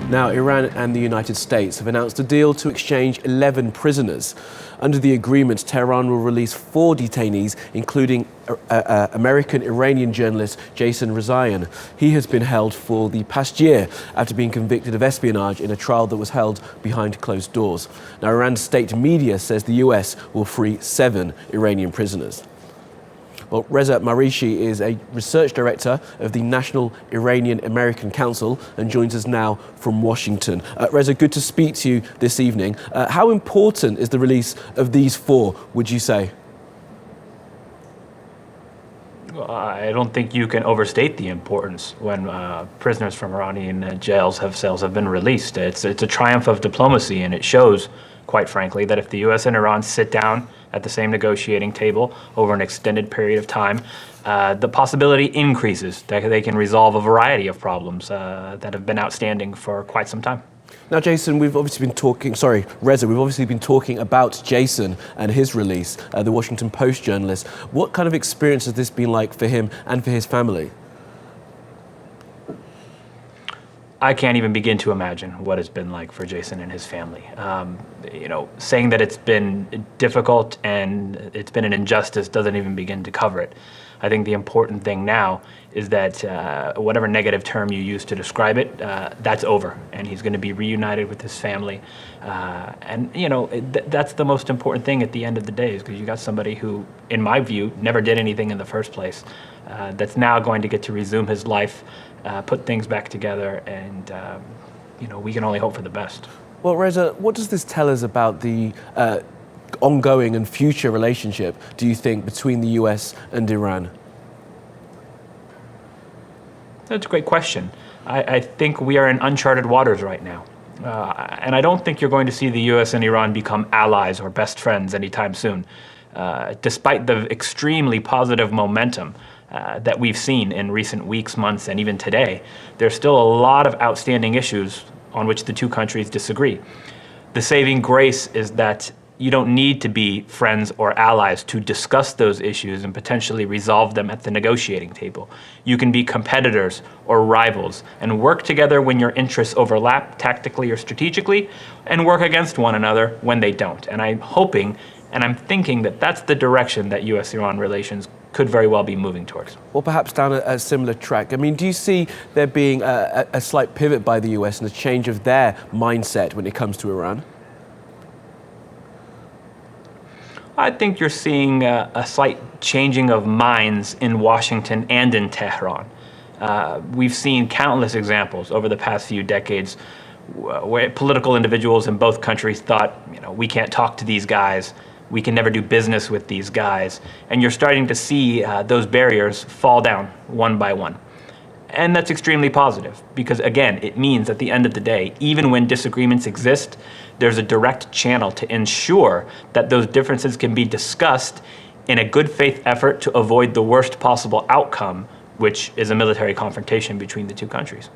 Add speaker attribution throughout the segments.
Speaker 1: Now, Iran and the United States have announced a deal to exchange 11 prisoners. Under the agreement, Tehran will release 4 detainees, including American-Iranian journalist Jason Rezaian. He has been held for the past year after being convicted of espionage in a trial that was held behind closed doors. Now, Iran's state media says the US will free 7 Iranian prisoners. Well, Reza Marashi is a research director of the National Iranian American Council and joins us now from Washington. Reza, good to speak to you this evening. How important is the release of these 4, would you say?
Speaker 2: Well, I don't think you can overstate the importance when prisoners from Iranian cells have been released. It's a triumph of diplomacy, and it shows, quite frankly, that if the U.S. and Iran sit down at the same negotiating table over an extended period of time, the possibility increases that they can resolve a variety of problems that have been outstanding for quite some time.
Speaker 1: Now, Jason, Reza, we've obviously been talking about Jason and his release, the Washington Post journalist. What kind of experience has this been like for him and for his family?
Speaker 2: I can't even begin to imagine what it's been like for Jason and his family. Saying that it's been difficult and it's been an injustice doesn't even begin to cover it. I think the important thing now is that whatever negative term you use to describe it, that's over, and he's going to be reunited with his family. That's the most important thing at the end of the day, is because you got somebody who, in my view, never did anything in the first place, that's now going to get to resume his life, put things back together, and we can only hope for the best.
Speaker 1: Well, Reza, what does this tell us about the ongoing and future relationship, do you think, between the US and Iran?
Speaker 2: That's a great question. I think we are in uncharted waters right now. And I don't think you're going to see the US and Iran become allies or best friends anytime soon. Despite the extremely positive momentum that we've seen in recent weeks, months, and even today, there's still a lot of outstanding issues on which the two countries disagree. The saving grace is that you don't need to be friends or allies to discuss those issues and potentially resolve them at the negotiating table. You can be competitors or rivals and work together when your interests overlap tactically or strategically, and work against one another when they don't. And I'm hoping and I'm thinking that that's the direction that US-Iran relations could very well be moving towards.
Speaker 1: Or perhaps down a similar track. I mean, do you see there being a slight pivot by the US and a change of their mindset when it comes to Iran?
Speaker 2: I think you're seeing a slight changing of minds in Washington and in Tehran. We've seen countless examples over the past few decades where political individuals in both countries thought, we can't talk to these guys, we can never do business with these guys. And you're starting to see those barriers fall down one by one. And that's extremely positive because, again, it means at the end of the day, even when disagreements exist, there's a direct channel to ensure that those differences can be discussed in a good faith effort to avoid the worst possible outcome, which is a military confrontation between the two countries.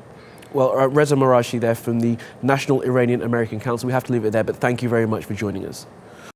Speaker 1: Well, Reza Marashi there from the National Iranian American Council. We have to leave it there, but thank you very much for joining us.